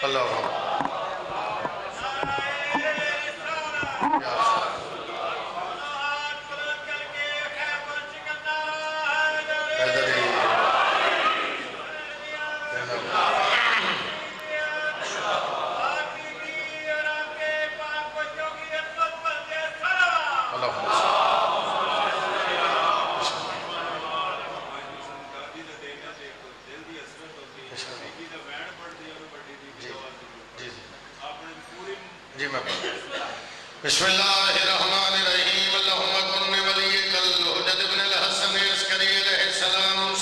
اللہ بسم اللہ الرحمن الرحیم اللہم کن ولیک الحجت ابن الحسن عسکری علیہ السلام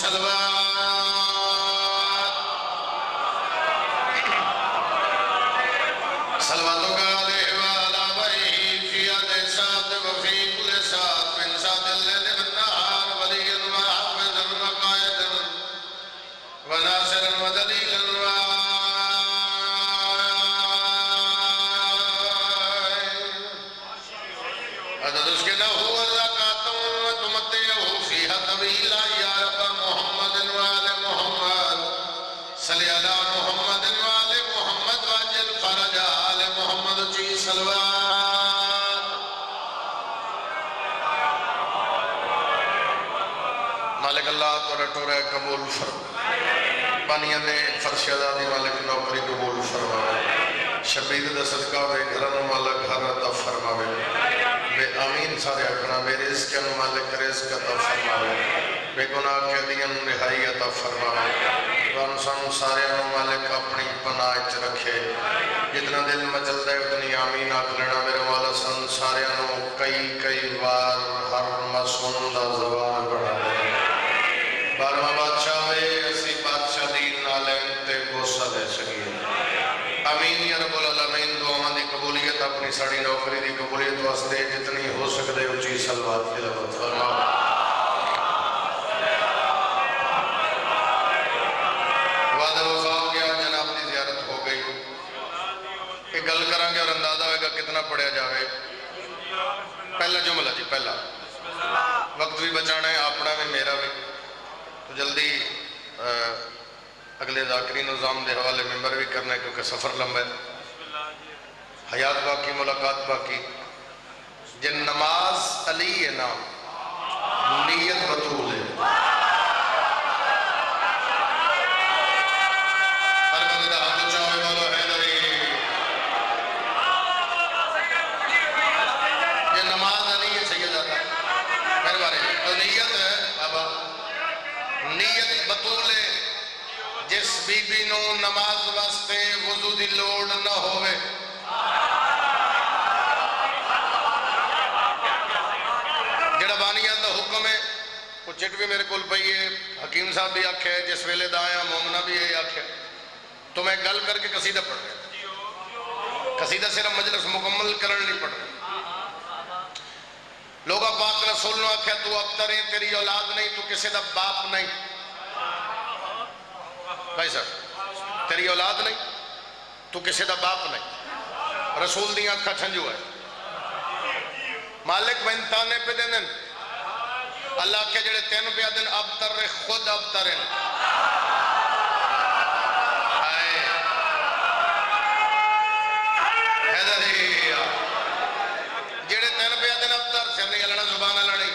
صلواتوں کا علیہ وعلا بہی فی عد سات وفی کل سات من سات اللیل والنہار ولی وحافظ وقائد وناصر ودلیل عدد اس کے نحو الزکاتوں وتمتعہو فیہا طویلا یا رب محمد وآل محمد صلی اللہ محمد وآل محمد واجل فرج آل محمد چی صلوات مالک اللہ تورے قبول فرما بانیاں نے فرش ازادی مالک نوکری قبول فرما شبید دا صدقہ بے گھرانو مالک گھر عطا فرماوے بے امین سارے اکنا بے رزق انو مالک رزق عطا فرماوے بے گناہ کے دیاں رہائی عطا فرماوے وانسان سارے انو مالک اپنی پناہ اچ رکھے جتنا دل مجل دے اتنی آمین آکھ لینا میرے والا سن سارے انو کئی بار ہر مسون دا زبان بڑھا دے بارما بادشاہ وے اسی بادشاہ دین نالین تے گوسہ دے سکیے آمین یا رب العالمین دعا دی قبولیت اپنی ساڑی نوکری دی قبولیت واسطے جتنی ہو سکتے اچھی صلوات تلاوت فرما وعدہ وفا ہو گیا جناب دی زیارت ہو گئی ایک گل کریں گے اور اندازہ ہوئے گا کتنا پڑھیا جاوے پہلا جملہ جی پہلا وقت بھی بچانا ہے اپنا بھی میرا بھی تو جلدی اگلے ذاکرین نظام دے حوالے ممبر بھی کرنا ہے کیونکہ سفر لمبا ہے حیات باقی ملاقات باقی جن نماز علی ہے نام نیت بطول ہے ہر بندے دا حد چاہے والا حیدری جن نماز علی ہے سید آتا میرے بارے تو نیت ہے بابا نیت بطول ہے جس بی بی نو نماز واسطے وضو دی لوڑ نہ ہوئے جڑا بانیان دا حکم ہے وہ چٹ بھی میرے کول پئی ہے حکیم صاحب بھی آکھے جس ویلے دایا مومنہ بھی ہے آکھے تو میں گل کر کے قصیدہ پڑھ رہا قصیدہ صرف مجلس مکمل کرن نہیں پڑھ رہا لوگا پاک رسول نے آکھے تو ابتر ہے تیری اولاد نہیں تو کسی دا باپ نہیں بھائی صاحب تیری اولاد نہیں تو کسی دا باپ نہیں رسول دی آنکھا چھنجو ہے مالک میں انتانے پہ دن اللہ کے جڑے تین پہ دن ابتر خود ابتر ہیں جڑے تین پہ دن ابتر سے نہیں اللہ زبان اللہ نہیں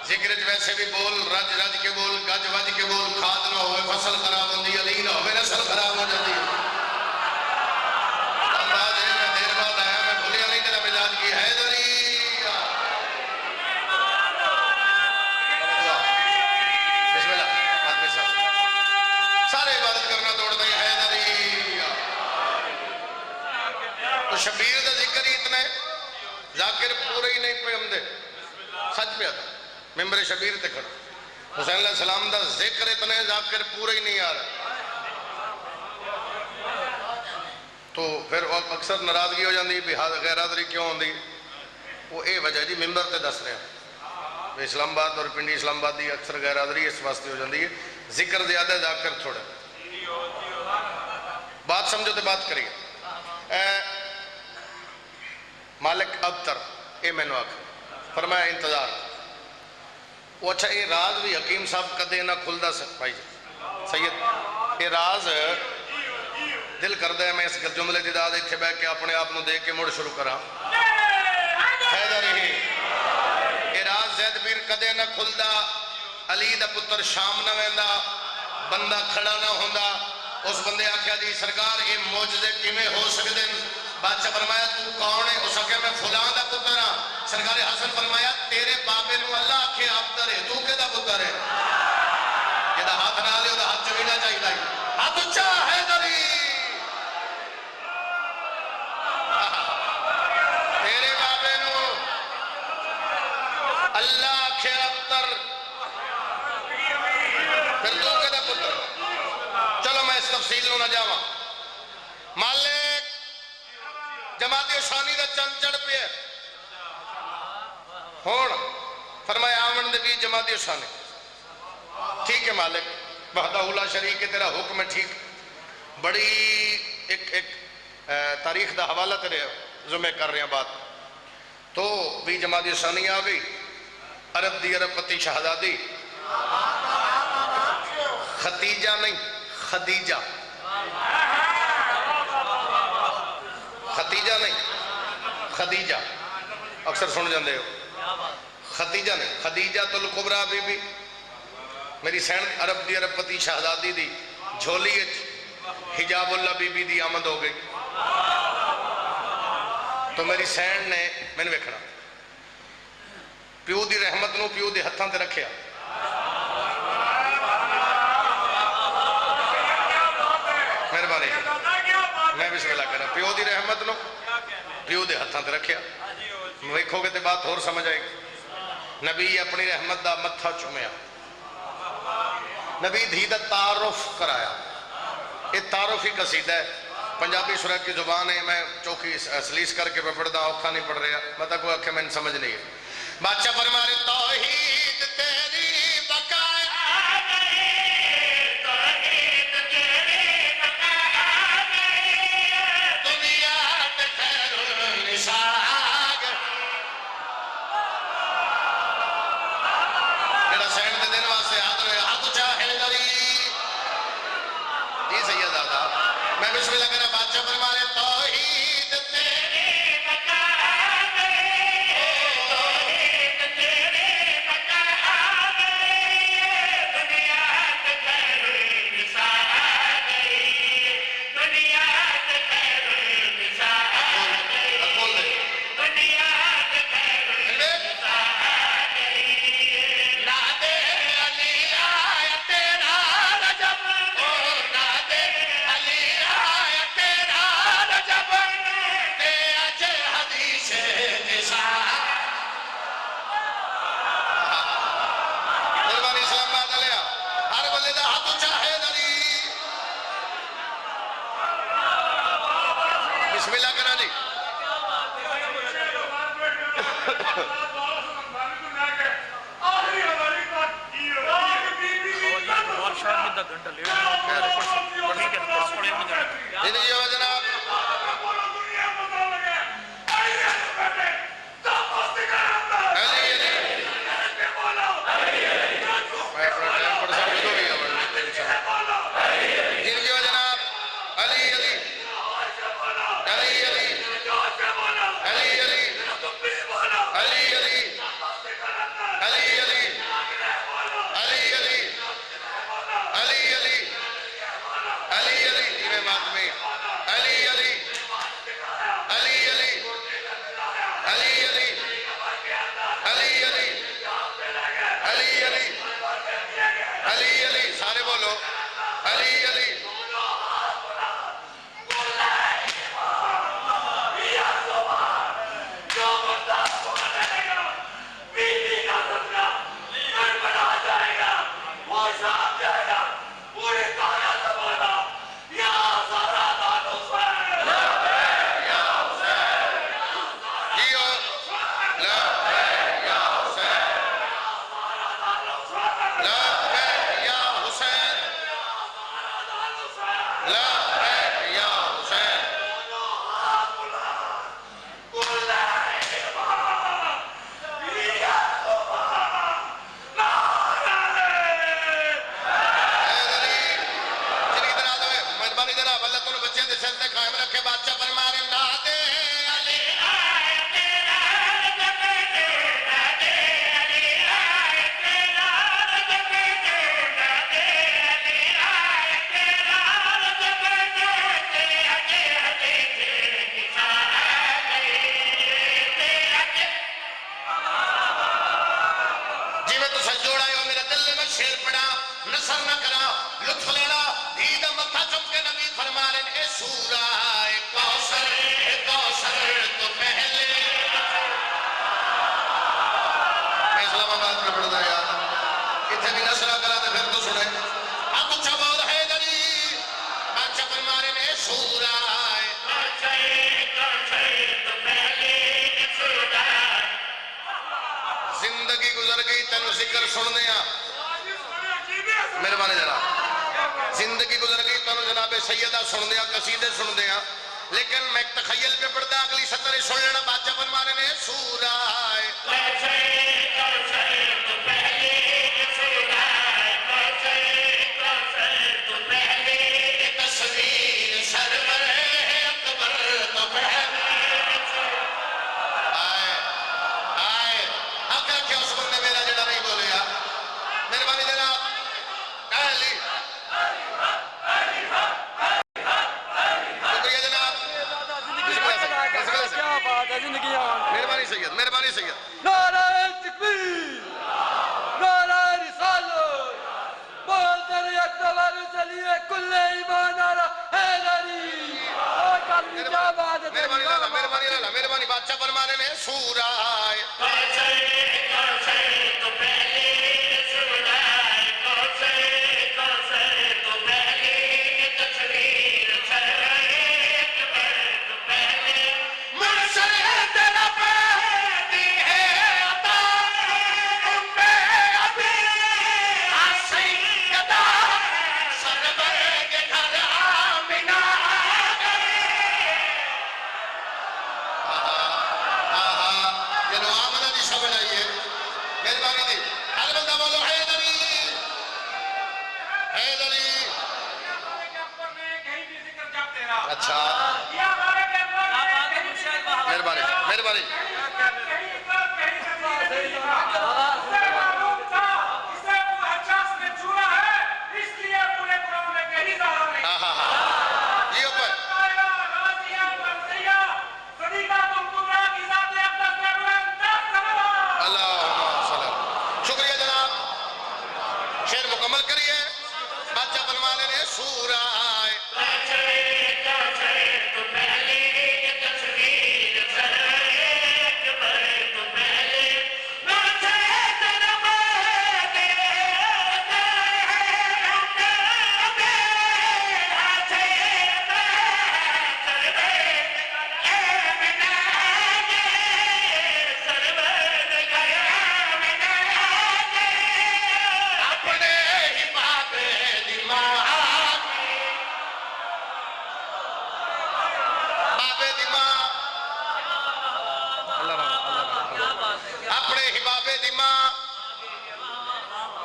ذکر ویسے بھی بول رج کے بول گج وج کے بول کھاد نہ ہوئے فصل خراب ہوندی علی نہ ہوئے نسل خراب ہو جاتی اب بعد ہے میں دیر بعد آیا میں بھولی علی تیرا مزاج کی حیدری بسم اللہ آدمی صاحب سارے عبادت کرنا توڑ دیں حیدری تو شبیر دا ذکر ہی اتنا ہے ذاکر پورے ہی نہیں پہ ہم دے سچ پہ آتا ممبر شبیر تے کھڑا حسین علیہ السلام دا ذکر اتنے ذاکر پورا ہی نہیں آ رہا تو پھر اکثر ناراضگی ہو جاندی غیر حاضری کیوں ہوندی وہ اے وجہ جی ممبر تے دس رہے ہیں اسلام آباد اور پنڈی اسلام آباد دی اکثر غیر حاضری اس واسطے ہو جاندی ہے ذکر زیادہ ذاکر تھوڑا بات سمجھو تے بات کریے مالک ابتر اے میں نے آکھا فرمایا انتظار وہ اچھا یہ راز بھی حکیم صاحب کدے نہ کھلدا بھائی سید، یہ راز دل کردا ہے میں اس جملے دی داد اتنے بہ کے اپنے آپ نو دیکھ کے مڑ شروع کراں. حیدر ہی یہ راز زید پیر کدے نہ کھلدا، علی دا پتر شام نہ ویندا، بندہ کھڑا نہ ہوندا. اس بندے آکھیا جی سرکار یہ معجزے کیویں ہو سکدے ہیں؟ بادشاہ فرمایا تو کون ہے؟ اس آکھیا میں فلاں دا پتر ہاں. سرکار حسن فرمایا تیرے بابے نو اللہ آکھے ابتر ہے، تو کہدا پتر ہے؟ جدا ہاتھ نہ لے دا ہاتھ چوینا چاہیے. ہاتھ اچھا حیدری تیرے بابے نو اللہ آکھے ابتر، پھر تو کہدا پتر؟ چلو میں اس تفصیل نو نہ جاواں. مالک جماعت ثانی دا چند چڑھ پہ ہون فرمایا آمن دے بھی جماعت ثانی. ٹھیک ہے مالک، وحدہ لا شریک ہے، تیرا حکم ہے ٹھیک. بڑی ایک تاریخ دا حوالہ تیرے زمے کر رہے ہیں بات. تو بھی جماعت ثانی آ گئی، عرب دی عرب پتی شہزادی ختیجہ نہیں خدیجہ، ختیجہ نہیں خدیجہ، اکثر سن جاندے ہو. ختیجہ نہیں خدیجہ تو الکبریٰ بی بی میری سین عرب دی عرب پتی شہزادی دی جھولی حجاب اللہ بی بی دی آمد ہو گئی. تو میری سین نے میں نے ویکھنا پیو دی رحمت نو پیو دی ہتھاں تے رکھیا. مہربانی میں بسم اللہ کرنا. پیو دی رحمت نو پیو دے ہتھاں تے رکھیا. ویکھو گے تے بات اور سمجھ آئے گی. نبی اپنی رحمت دا متھا چومیا، نبی دھی دا تعارف کرایا. یہ تعارف ہی قصیدہ ہے، پنجابی شرح کی زبان ہے. میں چوکی سلیس کر کے پڑھدا، اوکھا نہیں پڑھ رہا، مطلب کوئی اکھے میں سمجھ نہیں ہے. بادشاہ فرمائے توحید تیری بقایا نہیں، توحید تیری بقایا نہیں، دنیا تے خیر النساء. جڑا سین دے دن واسطے ہاتھ رہے ہاتھ چاہے دری جی سید آدھا. میں بسم اللہ کرنا. بادشاہ فرمائے توحید تیری بقایا نہیں، توحید تیری بقایا نہیں، دنیا تے خیر النساء نہیں، دنیا تے خیر النساء نہیں، دنیا تے خیر النساء نہیں. نادے علی آیا تیرا رجب، نادے علی آیا تیرا رجب، تے اج حدیث نساء. قربانی اسلام باد علیہ ہر بندے دا ہاتھ چاہے دلی. بسم اللہ کرنا جی. جناب سارے بولو علی علی. نصر نہ کرا لطف لینا دھی دا متھا چم کے نبی فرما رہے اے سورہ کوثر تو پہلے میں اسلام آباد میں پڑھتا یار اتنے بھی نصرہ کرا تو پھر تو سنے اب اچھا بول حیدری بادشاہ فرما رہے اے سورہ تو پہلے زندگی گزر گئی تینو ذکر سن دیا مہربانی جناب زندگی گزر گئی تینو جناب سیدہ سن دیا قصیدے سن دیا لیکن میں تخیل پہ پڑھتا اگلی سطر سن لینا بادشاہ فرمانے نے سورہ تصویر سرور اکبر تو پہلے اس بندے میرا جڑا نہیں بولے یار مہربانی جناب علی شکریہ جناب مہربانی سید مہربانی سید نعرہ تکبیر نعرہ رسالت بول در یک دور چلیے کل ایمان آرہ حیدری مہربانی لالا مہربانی بادشاہ فرمانے نے سورہ مہربانی شکریہ جناب شعر مکمل کریے بادشاہ فرمانے نے سورہ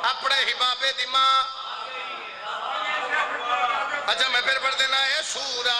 اپنے حباب دماء اچھا میں پھر پڑھ دینا ہے سورہ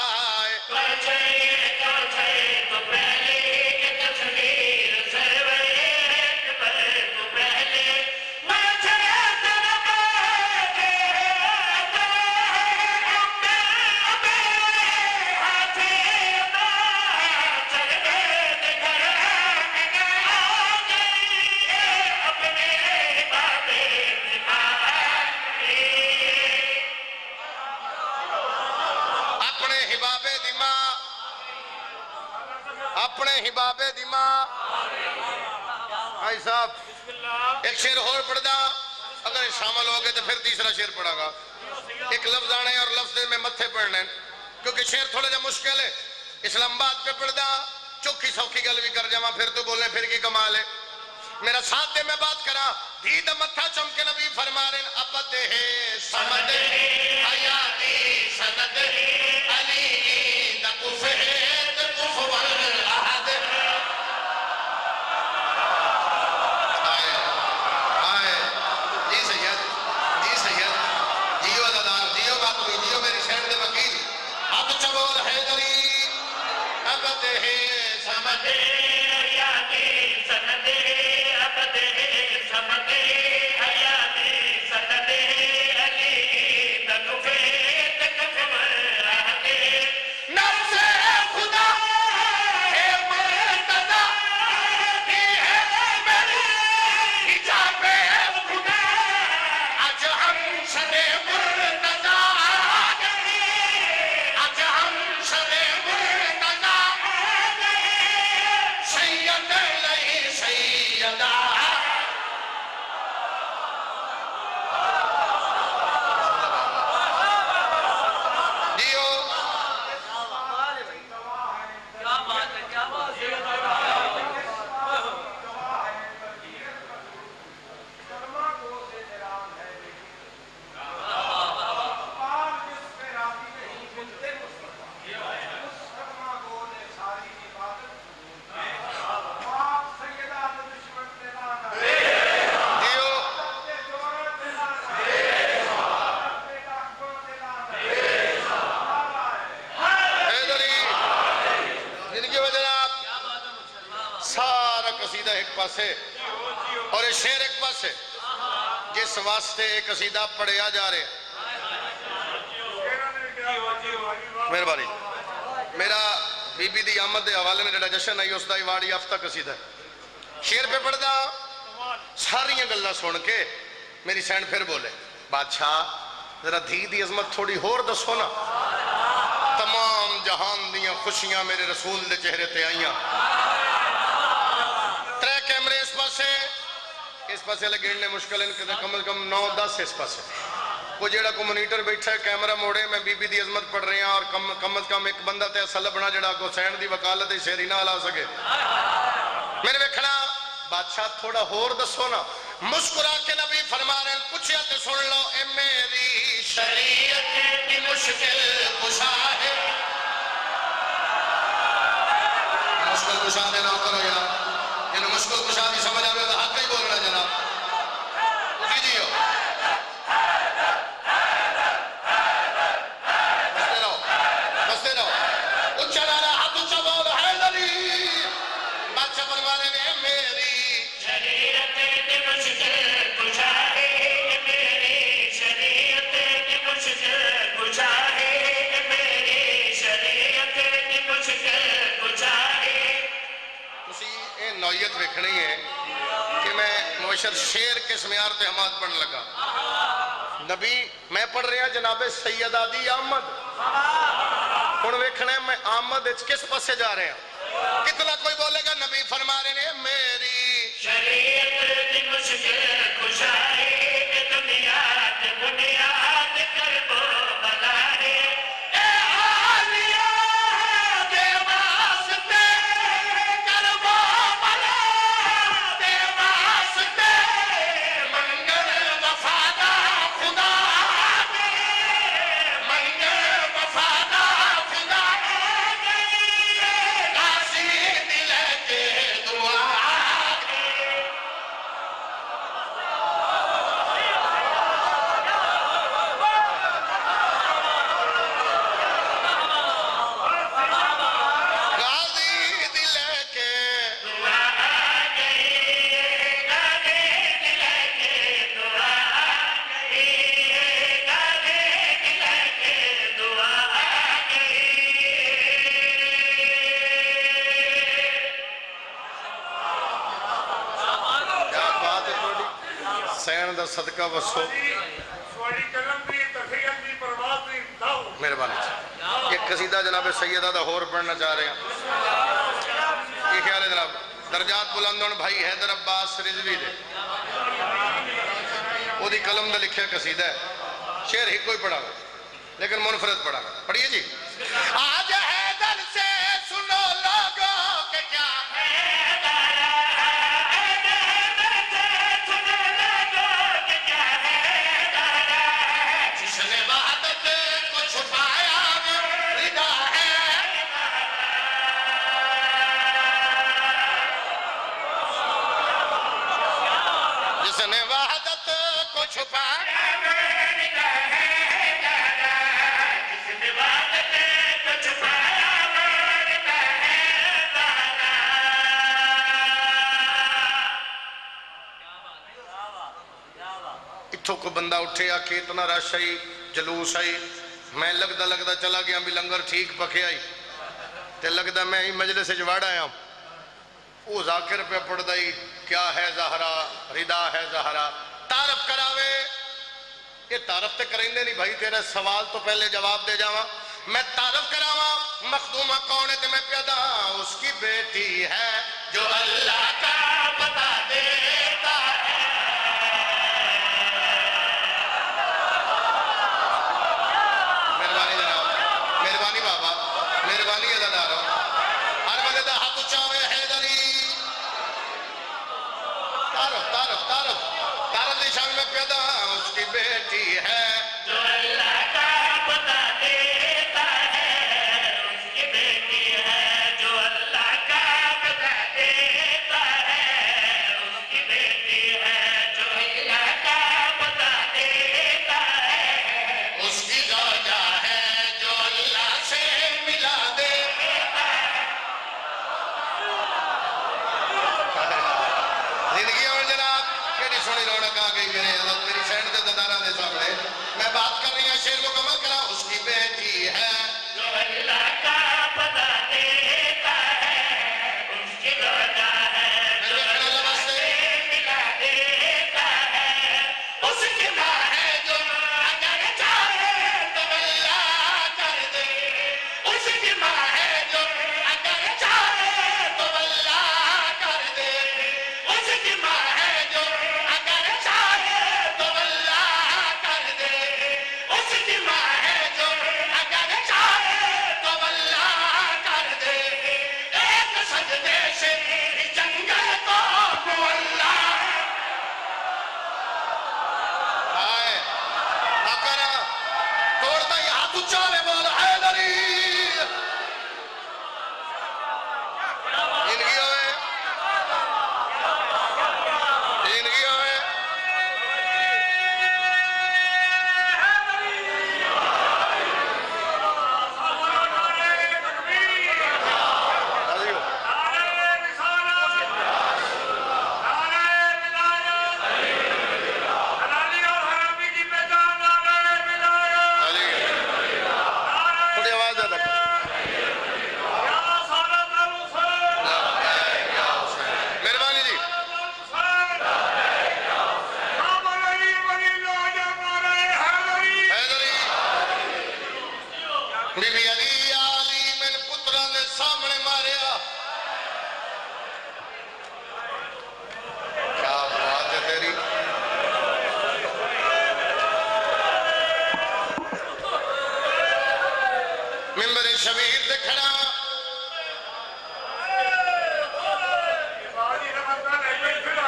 اپنے حباب دماء بھائی صاحب ایک شعر اور پڑھ دا اگر شامل ہو گئے تو پھر تیسرا شعر پڑھا گا ایک لفظ آنے اور لفظ میں متھے پڑھنے کیونکہ شعر تھوڑا جا مشکل ہے اسلام آباد پہ پڑھ دا چوکی سوکی گل بھی کر جاما پھر تو بولنے پھر کی کمال ہے میرا ساتھ دے میں بات کرا دید متھا چمکے نبی فرما رہے ابد ہے سمد ہے حیاتی سند ہے علی نقف ہے تقف والعہد آئے جی سید جیو عزادار جیو باقوی جیو میری شہر دے وکیل اب چبول حیدری ابد ہے سمد ہے حیاتی سند ہے واسطے جس واسطے ایک قصیدہ پڑھیا جا رہے مہربانی میرا بی بی دی آمد دے حوالے نے جڑا جشن آئی اس دا ایوارڈ یافتہ قصیدہ ہے شیر پہ پڑھدا ساریاں گلاں سن کے میری سینڈ پھر بولے بادشاہ ذرا دھی دی عظمت تھوڑی ہور دسو نا تمام جہان دیاں خوشیاں میرے رسول دے چہرے تے آئیاں ترے کیمرے اس پاسے لگڑنے مشکل ان کے کم از کم 9-10 اس پاسے وہ جیڑا کو مونیٹر بیٹھا ہے کیمرہ موڑے میں بی بی دی عظمت پڑھ رہے ہیں اور کم از کم ایک بندہ تے ایسا لبنا جڑا کو سینڈ دی وکالت شہری نہ لا سکے میرے ویکھنا بادشاہ تھوڑا ہور دسو نا مسکرا کے نبی فرما رہے ہیں پوچھیا تے سن لو اے میری شریعت کی مشکل کشا ہے مشکل کشا دے نہ کرو یار جنہوں مشکل کشا دی سمجھ آئے تو حق ہی بولنا جناب کیجئے بستے رہو اچھا ڈالا ہاتھ اچھا بول حیدری بادشاہ فرما رہے ہیں میری شریعت کی مشکل کشا ہے میری شریعت کی مشکل کشا ہے میری شریعت کی مشکل کشا ہے تسی اے نوعیت ویکھنی ہے کہ میں معاشر شیر کے سمیار تے حماد پڑھنے لگا نبی میں پڑھ رہا جناب سیدہ دی آمد ہن ویکھنا ہے میں آمد کس پاسے جا رہے ہیں کتنا کوئی بولے گا نبی فرما رہے ہیں میری شریعت کی مشکل کشا ہے دنیا کی بنیاد کرب و بلا ہے اے عالیہ دے واسطے کرب و بلا دے واسطے منگل وفادہ خدا دے منگل وفادہ خدا دے قاسی دل کے دعا غازی دل کے کیا بات ہے تھوڑی سین دا صدقہ وسو سوالی کلم دی تخیل دی پرواز دی لاؤ مہربانی ایک قصیدہ جناب سیدہ دا ہور پڑھنا چاہ رہے ہیں یہ خیال ہے جناب درجات بلندن بھائی حیدر عباس رضوی دے وہ دی قلم دا لکھے قصیدہ ہے شعر ہی کوئی پڑھا لیکن منفرد پڑھا پڑھئے جی آج حیدر سے سنو لوگوں کہ کیا جس نے وحدت کو چھپایا ردا ہے جس نے وحدت کو چھپایا اتھو کو بندہ اٹھے آکے اتنا رش آئی جلوس آئی میں لگدا چلا گیا بھی لنگر ٹھیک پکے آئی تے لگدا میں ہی مجلس جواڑ آیا وہ ذاکر پہ پڑھ دائی کیا ہے زہرا ردا ہے زہرا تعارف کراوے یہ تعارف تے کریں دے نہیں بھائی تیرے سوال تو پہلے جواب دے جاواں میں تعارف کراواں مخدومہ کون ہے تے میں پیدا اس کی بیٹی ہے جو اللہ کا بتا دیتا ہے مہربانی جناب مہربانی بابا مہربانی ادادارو ہر بندے دا ہاتھ اچھا ہوئے حیدری تعارف دی شان میں پیدا اس کی بیٹی ہے جو اللہ کا بتا دیتا ہے اس کی بیٹی ہے جو اللہ کا بتا دیتا ہے اس کی بیٹی بی بی علی آلی میں پتران دے سامنے ماریا کیا بات ہے تیری ممبر شبیر دے کھڑا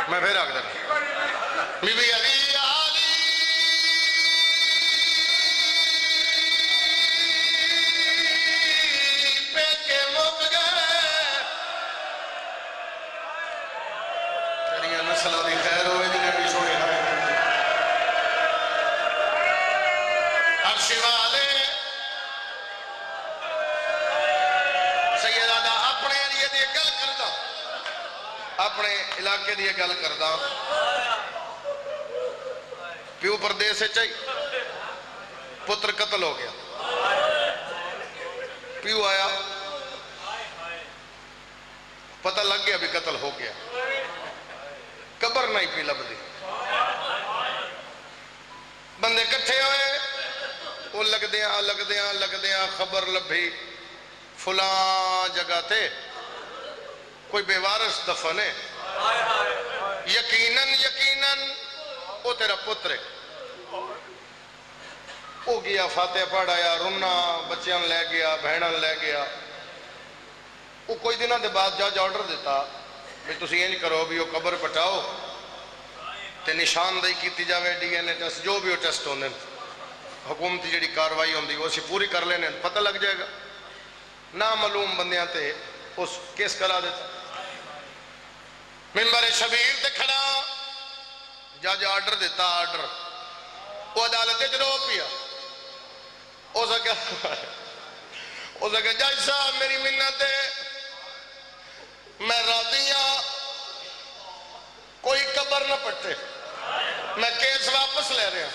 میں پھر آگ دینا بی بی علی آلی پیکے مک گئے تیریاں نسلہ دی خیر ہوئے جنہیں بھی سوئے ہیں عرش والے سیدادہ اپنے لیے دی گل کردہ اپنے علاقے دی گل کردہ پیو پردیس سے چاہی پتر قتل ہو گیا پیو آیا پتہ لگ گیا بھی قتل ہو گیا قبر نہیں پی لب دی بندے کٹھے ہوئے وہ لگ دیاں خبر لبھی فلاں جگہ تھے کوئی بے وارث دفن ہے یقیناً وہ تیرا پتر ہے وہ گیا فاتح پڑھایا رونا بچیاں لے گیا بہناں لے گیا وہ کوئی دنوں دے بعد جج آرڈر دیتا بھی تسی یہ نہیں کرو بھی وہ قبر پٹاؤ تے نشاندہی کیتی جاوے ڈی این اے ٹیسٹ جو بھی وہ ٹیسٹ ہوندے حکومتی جڑی کاروائی ہوندی وہ اسی پوری کر لینے پتہ لگ جائے گا نامعلوم بندیاں تے اس کیس کرا دیتا ممبر شبیر تے کھڑا جج آرڈر دیتا آرڈر وہ عدالت جرو پیا او سکے جج صاحب میری منت ہے میں راضیاں کوئی قبر نہ پٹے میں کیس واپس لے رہا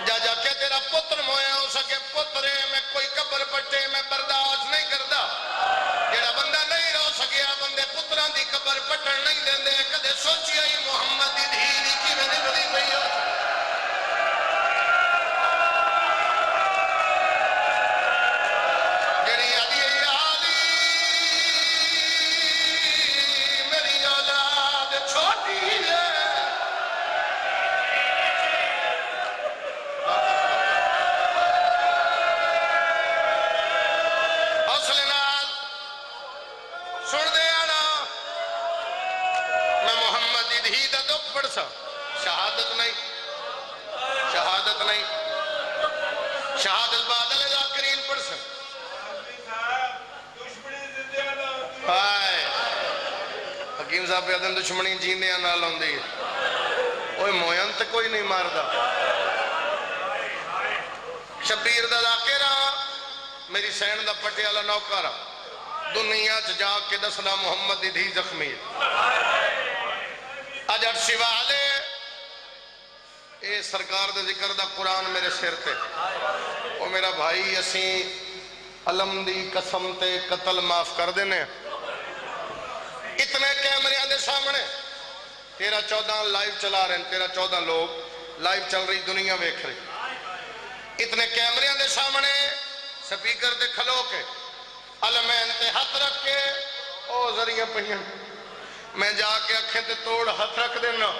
جا کے تیرا پتر مویا ہو سکے پتر ہے میں کوئی قبر پٹے میں برداشت نہیں کرتا جڑا بندہ نہیں رو سکیا بندے پتران دی قبر پٹن نہیں دیں دے کدے سوچی آئی محمد دی دھیری کی میں نے بڑی پہی ہو جڑی علی آلی میری اولاد چھوٹی ہے شہادت بادل ذاکرین پڑھ سا حکیم صاحب پیادن دشمنی جیندیاں نہ لوندی اوہ موین تے کوئی نہیں ماردا شبیر دا ذاکرہ میری سین دا پٹیالہ نوکارہ دنیا جا کے دسنا محمد دی دھی زخمی اج عرش والے اے سرکار دے ذکر دا قرآن میرے سر تے او میرا بھائی اسیں علم دی قسم تے قتل معاف کر دینے اتنے کیمریاں دے سامنے 13-14 لائیو چلا رہے ہیں 13-14 لوگ لائیو چل رہی دنیا ویکھ رہی اتنے کیمریاں دے سامنے سپیکر دے کھلو کے علمین تے ہاتھ رکھ کے او ذریعہ پہیاں میں جا کے اکھیں تے توڑ ہاتھ رکھ دینا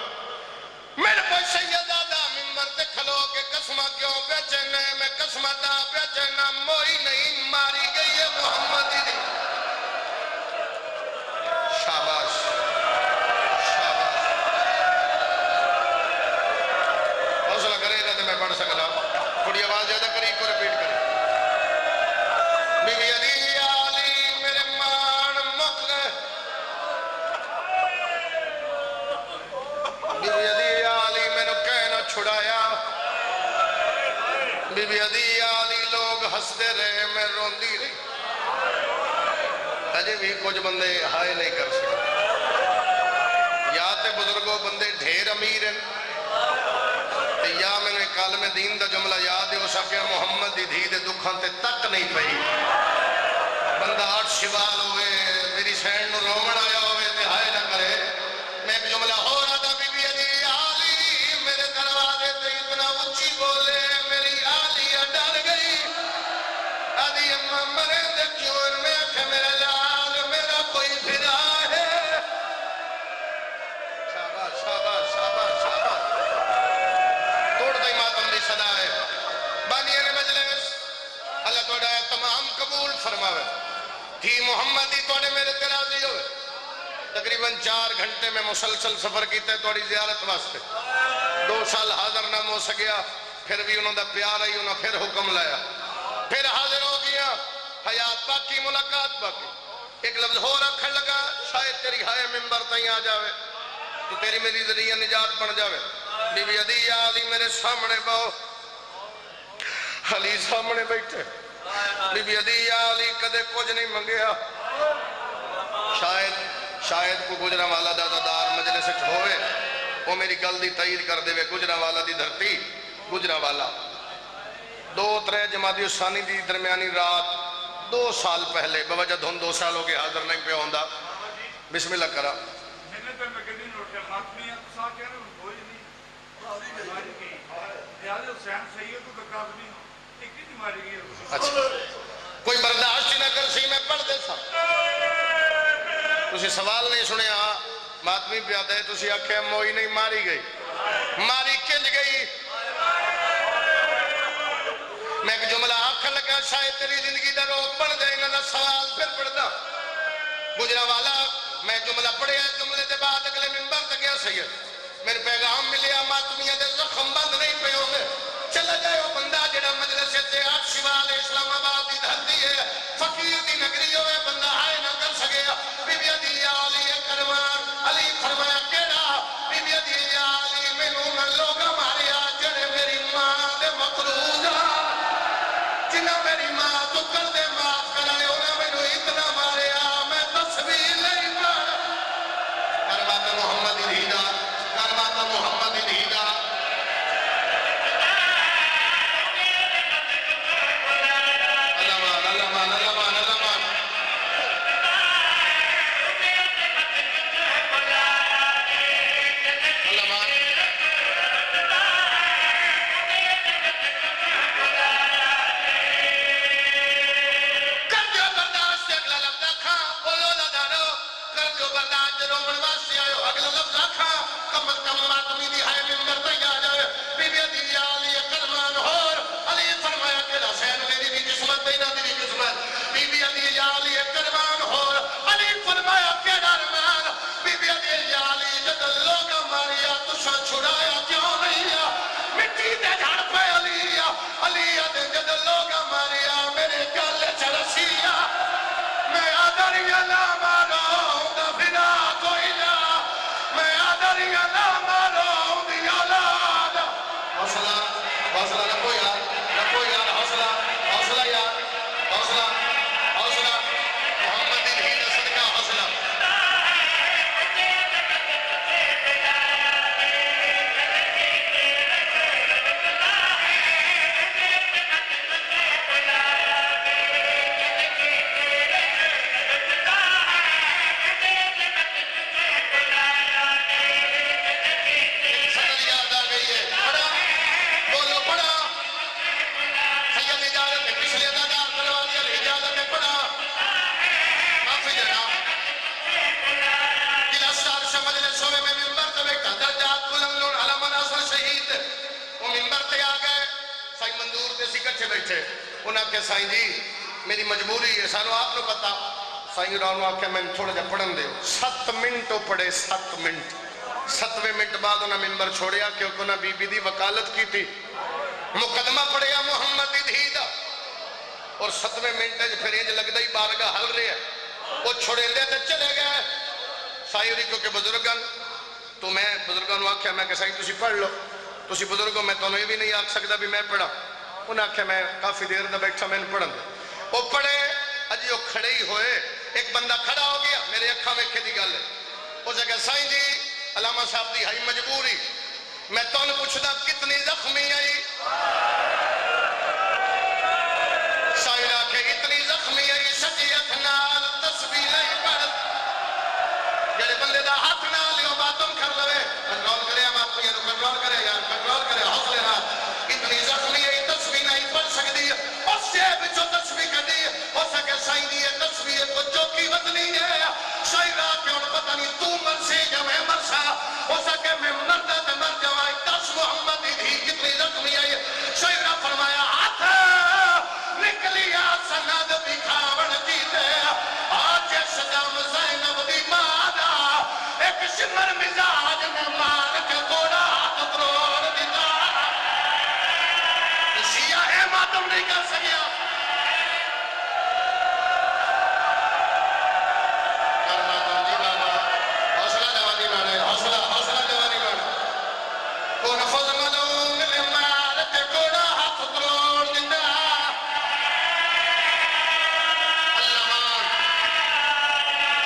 میرے کوئی سیدادہ ممبر تے کھلو کے قسمہ کیوں بیچنے میں قسمہ دا بیچنا موئی نہیں ماری گئی ہے محمد دی شاباش شاباش حوصلہ کرے نہ تے میں پڑھ سکتا تھوڑی آواز زیادہ کری کو ریپیٹ کرے بی بی علی آلی میرے مان مک گئے بی بی علی آلی میں نے کہنا چھڑایا بی بی علی آلی لوگ ہستے رہے میں روندی رہی اجے بھی کچھ بندے ہائے نہیں کر سکتے یا تے بزرگوں بندے ڈھیر امیر ہیں یا میں نے کالم دین دا جملہ یاد ہو سکیا محمد دی دھی دے دکھان تے تک نہیں پئی بندہ آٹھ شوال ہوئے میری سینڈ نو رومن آیا ہوئے تے ہائے نہ کرے میں ایک جملہ ہو رہا تھا بی بی علی آلی میرے دروازے تے اتنا اچھی بولے میری آلی ڈر گئی علی مرے دے کیوں میں کہ میرا لال میرا کوئی پھرا ہے شاباش شاباش شاباش شاباش توڑ دائی ماتم دی صدا ہے بانیان مجلس اللہ توڑا تمام قبول فرماوے تھی محمد ہی توڑے میرے ترازی ہوئے تقریباً 4 گھنٹے میں مسلسل سفر کیتے توڑی زیارت واسطے 2 سال حاضر نہ ہو سکیا پھر بھی انہوں دا پیار آئی انہوں پھر حکم لایا پھر حاضر ہو گیا حیات باقی ملاقات باقی ایک لفظ ہو رکھن لگا شاید تیری ہائے ممبر تائیں آ جاوے تو تیری میری ذریعہ نجات بن جاوے بی بی عدی یا علی میرے سامنے باؤ علی سامنے بیٹھے بی بی عدی یا علی کدے کچھ نہیں منگیا شاید کو گجرہ والا دادا دار مجلس سے ہوئے وہ میری گل دی تائید کر دے وے گجرہ والا دی دھرتی گجرہ والا 2-3 جمادی ثانی دی درمیانی رات 2 سال پہلے بوجہ دھن 2 سال ہو گئے حاضر نہیں پہ ہوندہ بسم اللہ کرا میں نے تو مکدی نوٹے ماتمی ہے تو ساتھ کہہ رہے ہیں کوئی نہیں ماری گئی دیادے حسین سید تو دکات نہیں ایک ہی نہیں ماری گئی اچھا کوئی برداشت نہ کر سی میں پڑھ دے سا تسی سوال نہیں سنے ہاں ماتمی پیادہ ہے تسی آکھے موئی نہیں ماری گئی ماری کنج گئی میں ایک جملہ آکھا لگا شاید تیری زندگی دا روک بڑھ جائے گا سوال پھر پڑھتا گجرہ والا میں جملہ پڑھیا جملے دے بعد اگلے منبر تک گیا سید میرے پیغام ملیا ماتمیہ دے زخم بند نہیں پہ ہوں گے چلا جائے وہ بندہ جڑا مجلس سے آج شمال اسلام آباد دی دھرتی ہے فقیر دی نگری ہوئے بندہ ہائے نہ کر سکے بی بی عدی یا علی کرمان علی فرمایا کیڑا بی بی عدی یا علی مینوں نہ لوگا ماریا جڑے میری ماں دے مقروضہ جنہ میری ماں تو کر دے معاف کرائے انہاں مینوں اتنا ماریا میں تصویر نہیں پڑھ کرمات محمد الہیدہ کرمات محمد الہیدہ سائیں جی میری مجبوری ہے سانو آپ نے پتا سائیں رانو آکھے میں تھوڑا جا پڑھن دے 7 منٹ پڑھے 7 منٹ 7ویں منٹ بعد انہاں منبر چھوڑیا کیونکہ انہاں بی بی دی وکالت کی تھی مقدمہ پڑھیا محمد دھیدہ اور 7ویں منٹ پھر یہ لگ دائی بارگاہ حل رہے ہیں وہ چھوڑے لے تے چلے گئے سائیں ری کیونکہ بزرگان تو میں بزرگان آکھے میں کہ سائیں تسی پڑھ لو تسی بزرگوں میں تو یہ بھی نہیں آکھ سکتا بھی میں پڑھا انہاں آکھے میں کافی دیر دا بیٹھا میں پڑھن دے وہ پڑھے اجی وہ کھڑے ہی ہوئے ایک بندہ کھڑا ہو گیا میرے اکھا میں کھے دی گل ہے وہ جگہ سائیں جی علامہ صاحب دی ہائی مجبوری میں تو انہوں پوچھتا کتنی زخمی آئی سائیں آکھے اتنی زخمی آئی شجیت نال تسبیح نہیں پڑھ جڑے بندے دا ہاتھ نہ لیو باتوں کر لوے کنٹرول کرے ہم آپ کو کنٹرول کرے یار کنٹرول کرے حوصلے نہ اتنی زخمی ہے تسبیح نہیں پڑھ سکتی اس سے بچو تسبیح کر دی ختم نہیں کر سکیا حوصلہ جوانی بانے حوصلہ جوانی بانے کون فض ملون مال تے کوڑا ہاتھ تروڑ دیتا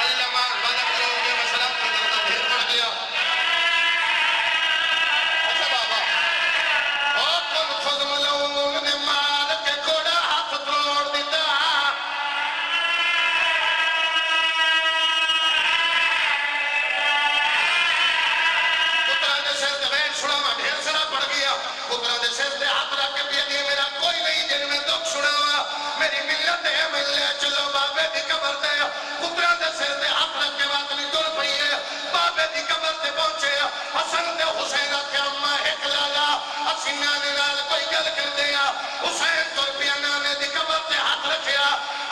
اللہ مان بدک لوگ کے مسئلہ کرتا دھیر پڑ گیا اچھا بابا اور کون فض ملون مال تے کوڑا ہاتھ تروڑ دیتا پترہ دے سر دے ہاتھ رکھ کے پیے دیے میرا کوئی نہیں جن میں دکھ سنا ہوا میری ملت ہے ملے چلو بابے دی قبر دے پترہ دے سر دے ہاتھ رکھ کے بات نہیں دور پئی ہے بابے دی قبر دے پہنچے حسن دے حسین کے اممہ ایک لالا حسینہ نے نال کوئی گل کر دیا حسین تور پیا نانے دی قبر دے ہاتھ رکھیا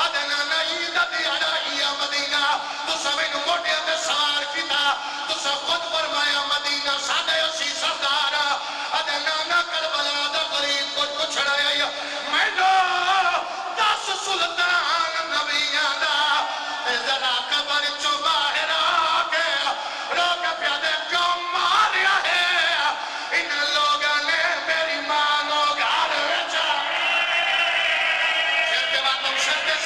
ادھے نانا عیدہ دی اڑائیا مدینہ تو سمیں موٹے دے سوار کی تھا تو سب خود فرمایا مدینہ سادے اسی سردارہ ادھے نانا کربلا دا غریب کچھ چھڑایا میں جو 10 سلطان نبیاں دا ذرا قبر چو باہر آگے روک پیادے کیوں ماریا ہے ان لوگاں نے میری مانو گھر ویچا سر کے باتوں سر دے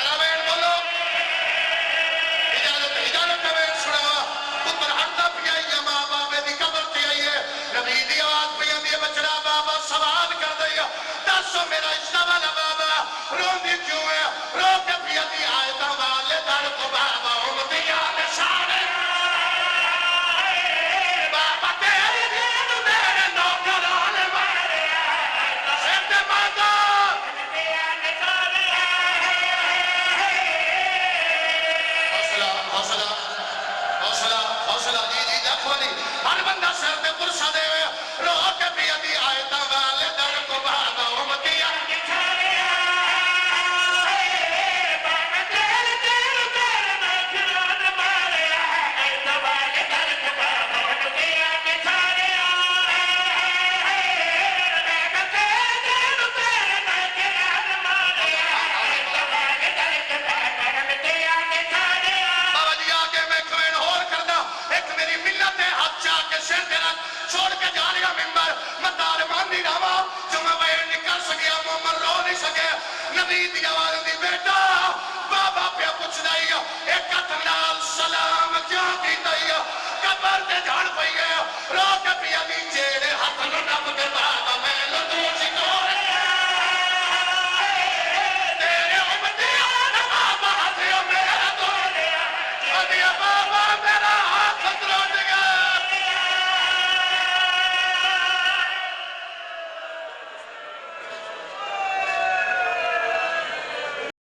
راوین بولو اجازت میں سنا پتر ہٹا پیا ماں بابے دی قبر تے آئیے نبی دی آواز پہ اندی بچڑا بابا سوال کر دیا 10 میرا عشق والا بابا رو دی کیوں ہے رو